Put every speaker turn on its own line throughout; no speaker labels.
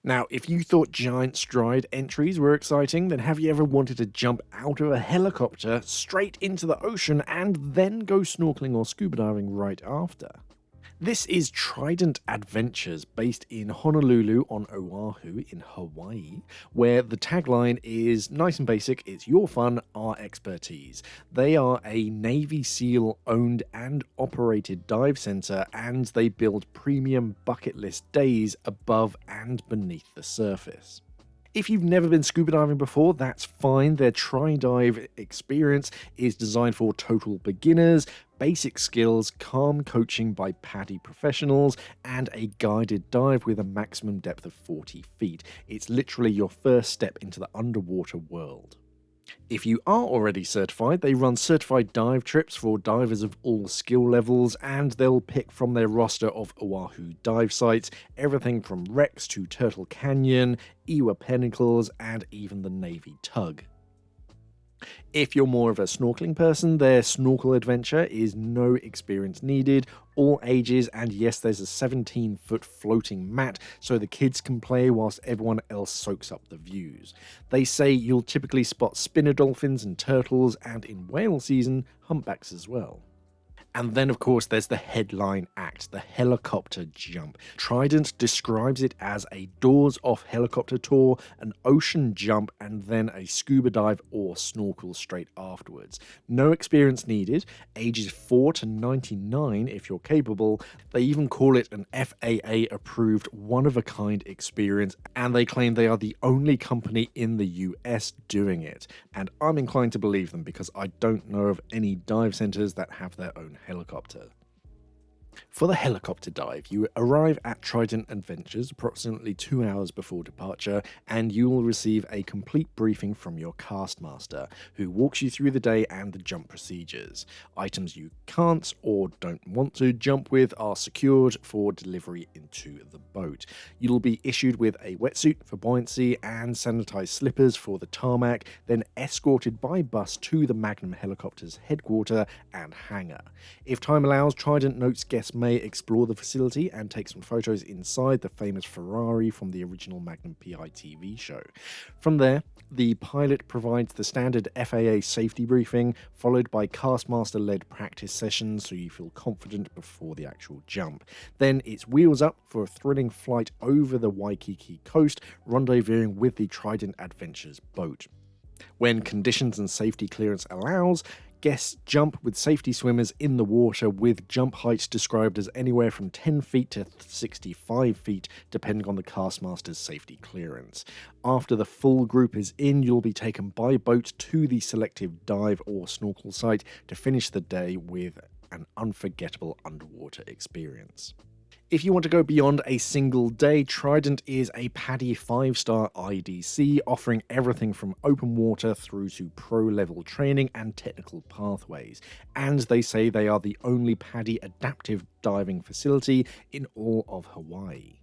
Now, if you thought giant stride entries were exciting, then have you ever wanted to jump out of a helicopter straight into the ocean and then go snorkeling or scuba diving right after? This is Trident Adventures, based in Honolulu on Oahu in Hawaii, where the tagline is nice and basic: it's your fun, our expertise. They are a Navy SEAL owned and operated dive center, and they build premium bucket list days above and beneath the surface. If you've never been scuba diving before, that's fine. Their tri-dive experience is designed for total beginners, basic skills, calm coaching by PADI professionals, and a guided dive with a maximum depth of 40 feet. It's literally your first step into the underwater world. If you are already certified, they run certified dive trips for divers of all skill levels, and they'll pick from their roster of Oahu dive sites, everything from wrecks to Turtle Canyon, Iwa Pinnacles, and even the Navy Tug. If you're more of a snorkeling person, their snorkel adventure is no experience needed, all ages, and yes, there's a 17-foot floating mat so the kids can play whilst everyone else soaks up the views. They say you'll typically spot spinner dolphins and turtles, and in whale season, humpbacks as well. And then, of course, there's the headline act, the helicopter jump. Trident describes it as a doors-off helicopter tour, an ocean jump, and then a scuba dive or snorkel straight afterwards. No experience needed, ages 4 to 99 if you're capable. They even call it an FAA-approved one-of-a-kind experience, and they claim they are the only company in the US doing it. And I'm inclined to believe them because I don't know of any dive centers that have their own helicopter. For the helicopter dive, you arrive at Trident Adventures approximately 2 hours before departure, and you will receive a complete briefing from your cast master, who walks you through the day and the jump procedures. Items you can't or don't want to jump with are secured for delivery into the boat. You'll be issued with a wetsuit for buoyancy and sanitized slippers for the tarmac, then escorted by bus to the Magnum Helicopters headquarters and hangar. If time allows, Trident notes guests may explore the facility and take some photos inside the famous Ferrari from the original Magnum PI TV show. From there, the pilot provides the standard FAA safety briefing, followed by castmaster-led practice sessions so you feel confident before the actual jump. Then it's wheels up for a thrilling flight over the Waikiki coast, rendezvousing with the Trident Adventures boat. When conditions and safety clearance allows, guests jump with safety swimmers in the water, with jump heights described as anywhere from 10 feet to 65 feet, depending on the castmaster's safety clearance. After the full group is in, you'll be taken by boat to the selective dive or snorkel site to finish the day with an unforgettable underwater experience. If you want to go beyond a single day, Trident is a PADI 5-star IDC, offering everything from open water through to pro-level training and technical pathways. And they say they are the only PADI adaptive diving facility in all of Hawaii.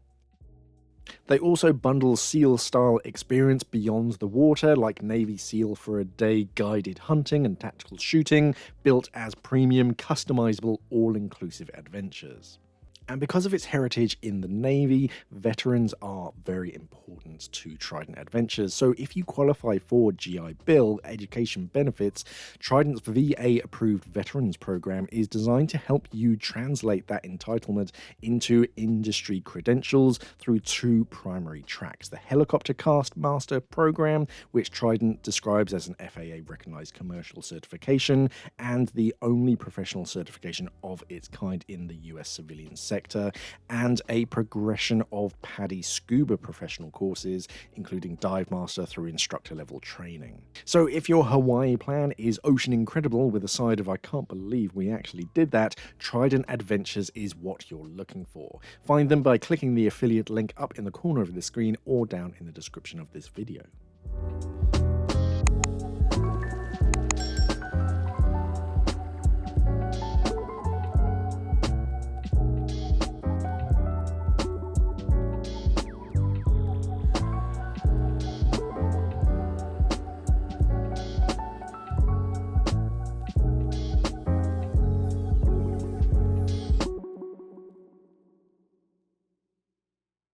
They also bundle SEAL-style experience beyond the water, like Navy SEAL for a day guided hunting and tactical shooting, built as premium, customizable, all-inclusive adventures. And because of its heritage in the Navy, veterans are very important to Trident Adventures. So if you qualify for GI Bill education benefits, Trident's VA-approved Veterans Program is designed to help you translate that entitlement into industry credentials through 2 primary tracks: the Helicopter Cast Master Program, which Trident describes as an FAA-recognized commercial certification, and the only professional certification of its kind in the US civilian sector, and a progression of PADI scuba professional courses, including Dive Master through instructor level training. So if your Hawaii plan is ocean incredible with a side of "I can't believe we actually did that," Trident Adventures is what you're looking for. Find them by clicking the affiliate link up in the corner of the screen or down in the description of this video.